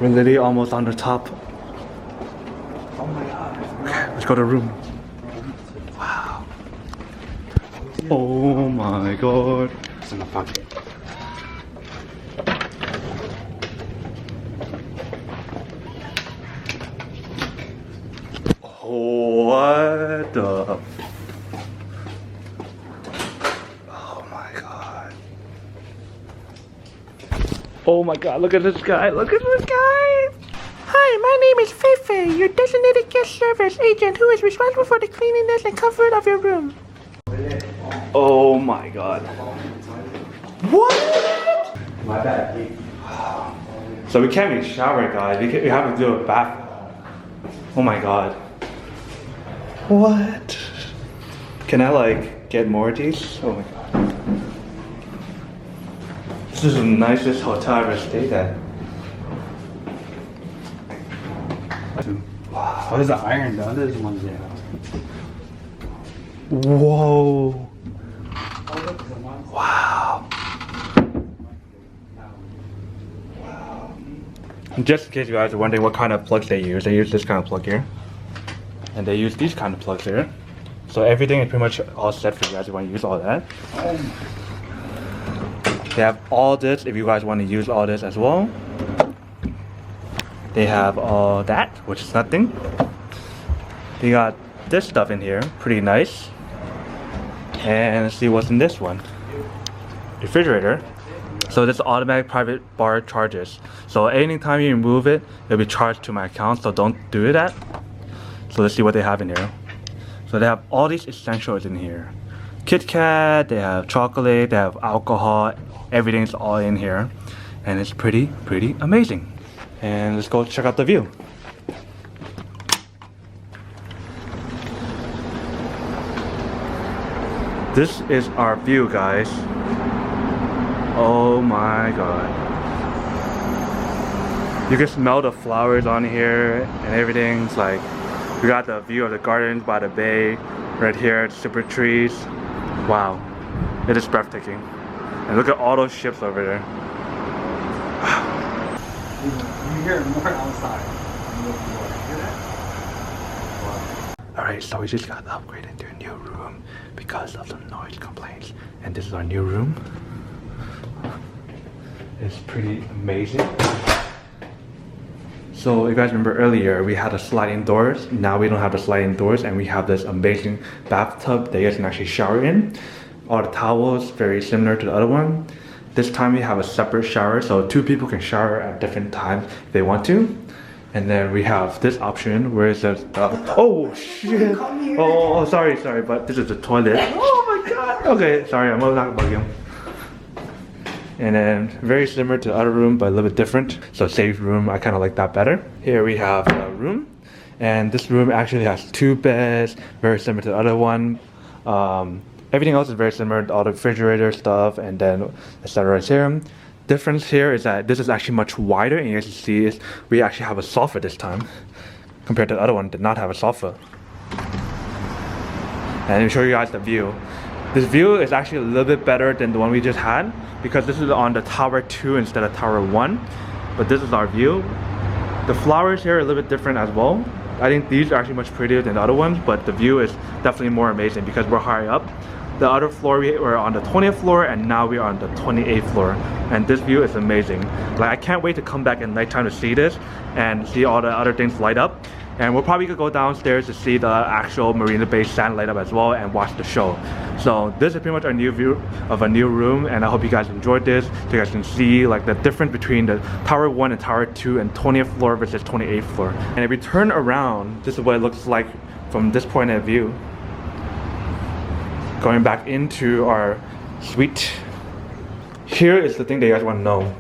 We're literally almost on the top. Oh my god. Let's go to the room. Wow. Oh my god. It's in the pocket. What the? Oh my god. Oh my god, look at this guy. Look at this guy. Hi, my name is Feifei, your designated guest service agent who is responsible for the cleanliness and comfort of your room. Oh my god. What? My bad. So we can't even shower, guys. We have to do a bath. Oh my god. What? Can I like get more of these? Oh my god. This is the nicest hotel I've ever stayed at. Wow. Oh, there's an iron. The other one's there. Whoa. Wow. Just in case you guys are wondering what kind of plugs they use this kind of plug here. And they use these kind of plugs here. So everything is pretty much all set for you guys if you want to use all that. They have all this if you guys want to use all this as well. They have all that, which is nothing. They got this stuff in here, pretty nice. And let's see what's in this one. Refrigerator. So this automatic private bar charges. So anytime you remove it, it'll be charged to my account, so don't do that. So let's see what they have in here. So they have all these essentials in here. Kit Kat, they have chocolate, they have alcohol, everything's all in here. And it's pretty amazing. And let's go check out the view. This is our view, guys. Oh my god. You can smell the flowers on here and everything's like, we got the view of the gardens by the bay right here, super trees. Wow, it is breathtaking. And look at all those ships over there. You hear it more outside. You hear that? Alright, so we just got upgraded into a new room because of some noise complaints. And this is our new room. It's pretty amazing. So you guys remember earlier we had the sliding doors. Now we don't have the sliding doors and we have this amazing bathtub that you guys can actually shower in. All the towels very similar to the other one. This time we have a separate shower, so two people can shower at different times if they want to. And then we have this option where it says, oh shit! Oh, sorry, but this is the toilet. Oh my god! Okay, sorry, I'm not bugging. And then very similar to the other room, but a little bit different. So safe room, I kind of like that better. Here we have a room, and this room actually has 2 beds, very similar to the other one. Everything else is very similar, all the refrigerator stuff, and then etc. right here. Difference here is that this is actually much wider, and you guys can see is we actually have a sofa this time, compared to the other one did not have a sofa. And let me show you guys the view. This view is actually a little bit better than the one we just had, because this is on the tower 2 instead of tower 1. But this is our view. The flowers here are a little bit different as well. I think these are actually much prettier than the other ones, but the view is definitely more amazing because we're higher up. The other floor we were on the 20th floor, and now we are on the 28th floor. And this view is amazing. Like, I can't wait to come back at nighttime to see this and see all the other things light up. And we'll probably go downstairs to see the actual Marina Bay Sands light up as well and watch the show. So this is pretty much our new view of a new room, and I hope you guys enjoyed this. So you guys can see like the difference between the Tower 1 and Tower 2 and 20th floor versus 28th floor. And if we turn around, this is what it looks like from this point of view. Going back into our suite. Here is the thing that you guys want to know.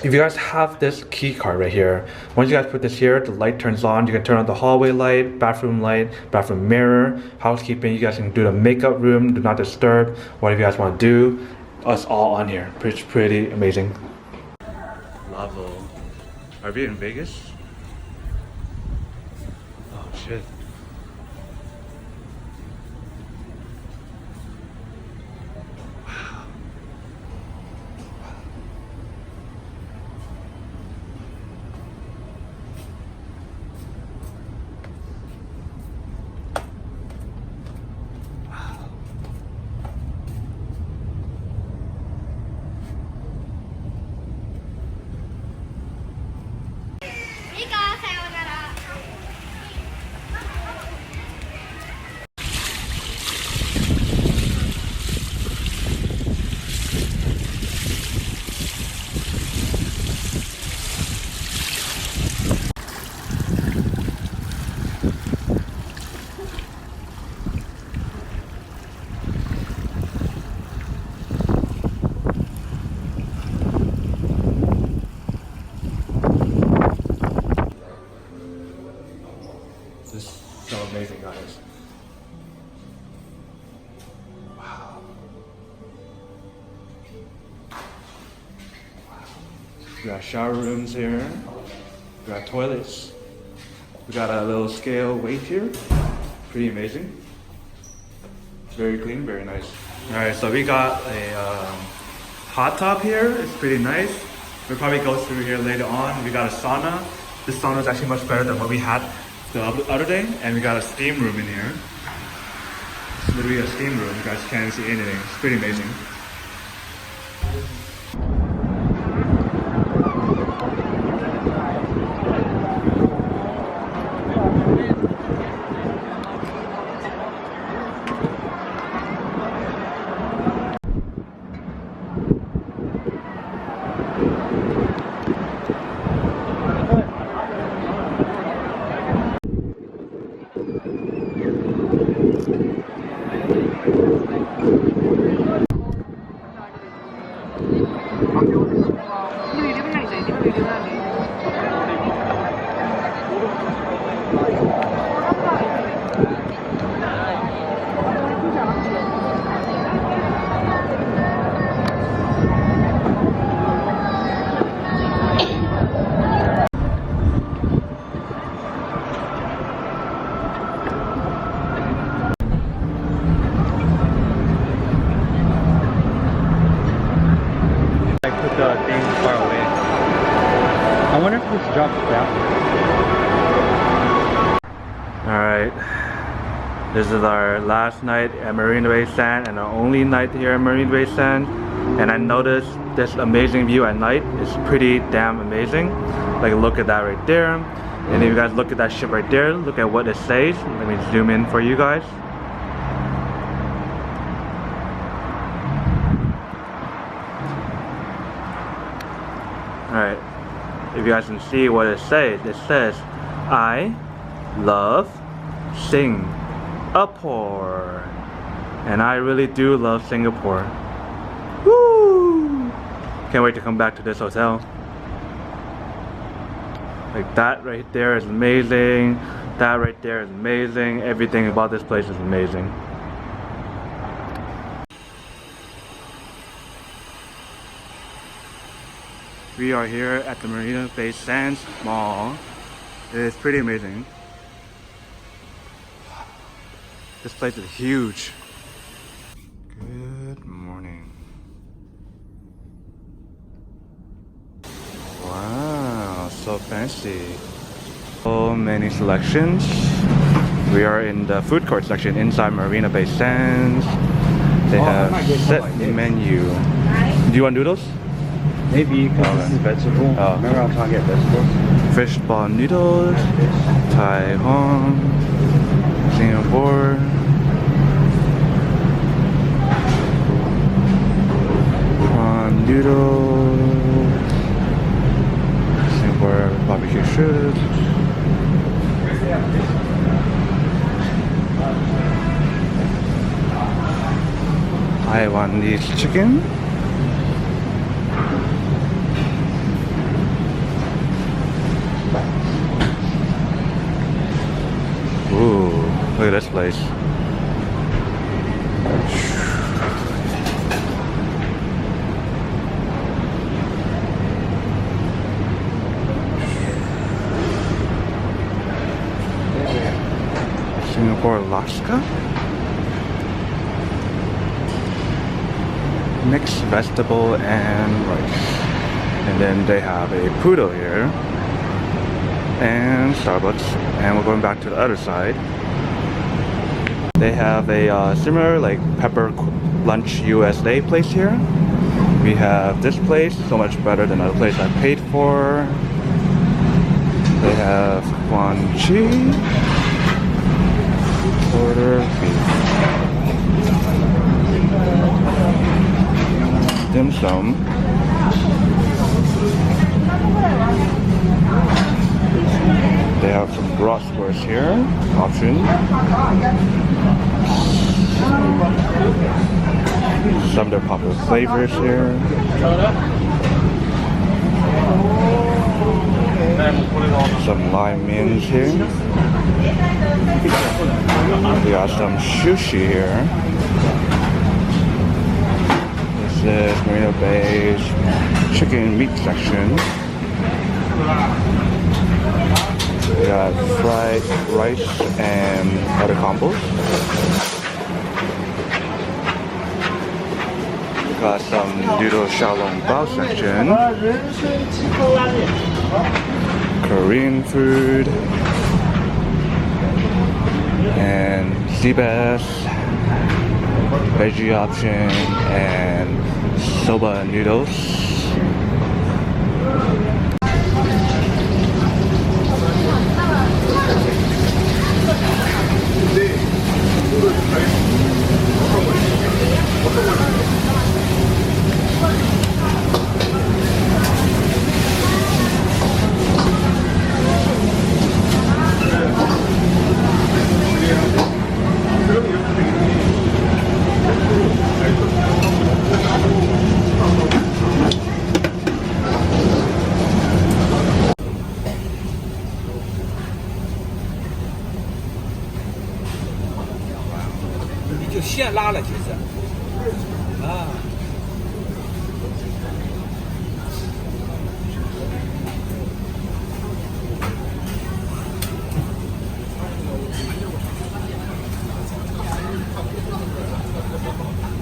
If you guys have this key card right here, once you guys put this here, the light turns on. You can turn on the hallway light, bathroom mirror, housekeeping. You guys can do the makeup room, do not disturb, whatever you guys want to do. It's all on here. Pretty amazing. Level. Are we in Vegas? Oh shit. shower rooms here. We got toilets. We got a little scale weight here. Pretty amazing. Very clean, very nice. Alright, so we got a hot tub here. It's pretty nice. We'll probably go through here later on. We got a sauna. This sauna is actually much better than what we had the other day. And we got a steam room in here. It's literally a steam room. You guys can't see anything. It's pretty amazing. The thing far away. I wonder if this drops down. Alright, this is our last night at Marina Bay Sands and our only night here at Marina Bay Sands. And I noticed this amazing view at night is pretty damn amazing. Like, look at that right there. And if you guys look at that ship right there, look at what it says. Let me zoom in for you guys. Alright, if you guys can see what it says, I love Singapore. And I really do love Singapore. Woo! Can't wait to come back to this hotel. Like, that right there is amazing. That right there is amazing. Everything about this place is amazing. We are here at the Marina Bay Sands Mall. It is pretty amazing. This place is huge. Good morning. Wow, so fancy. So many selections. We are in the food court section inside Marina Bay Sands. They have set menu. Do you want noodles? Maybe because this is vegetable. Oh. Remember I was trying to get vegetables? Fish ball noodles, Tai Hong, Singapore. Prawn noodles, Singapore barbecue shrimp. Taiwanese chicken. Ooh, look at this place. Singapore Alaska. Mixed vegetable and rice. And then they have a poodle here. And Starbucks, and we're going back to the other side. They have a similar like Pepper Lunch USA place here. We have this place, so much better than other place I paid for. They have Quan Chi, order beef, dim sum. They have some bratwurst here, option. Some of their popular flavors here. Some lime mins here. We got some sushi here. This is Marina Bay's chicken meat section. fried rice and other combos. We got some noodle xiaolong bao section. Korean food. And sea bass, veggie option, and soba noodles.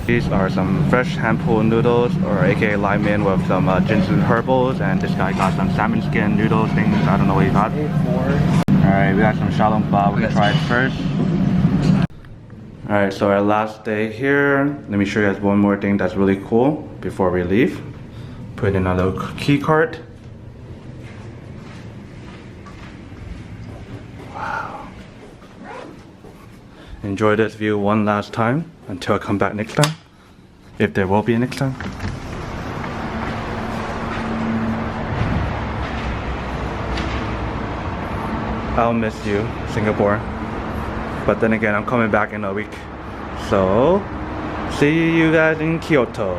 These are some fresh hand-pulled noodles, or aka lime min with some ginseng herbals, and this guy got some salmon skin noodles things. I don't know what he got. Alright, we got some xiaolong bao. We can try it first. Alright, so our last day here. Let me show you guys one more thing that's really cool before we leave. Put in a little key card. Wow. Enjoy this view one last time until I come back next time. If there will be a next time. I'll miss you, Singapore. But then again, I'm coming back in a week. So, see you guys in Kyoto.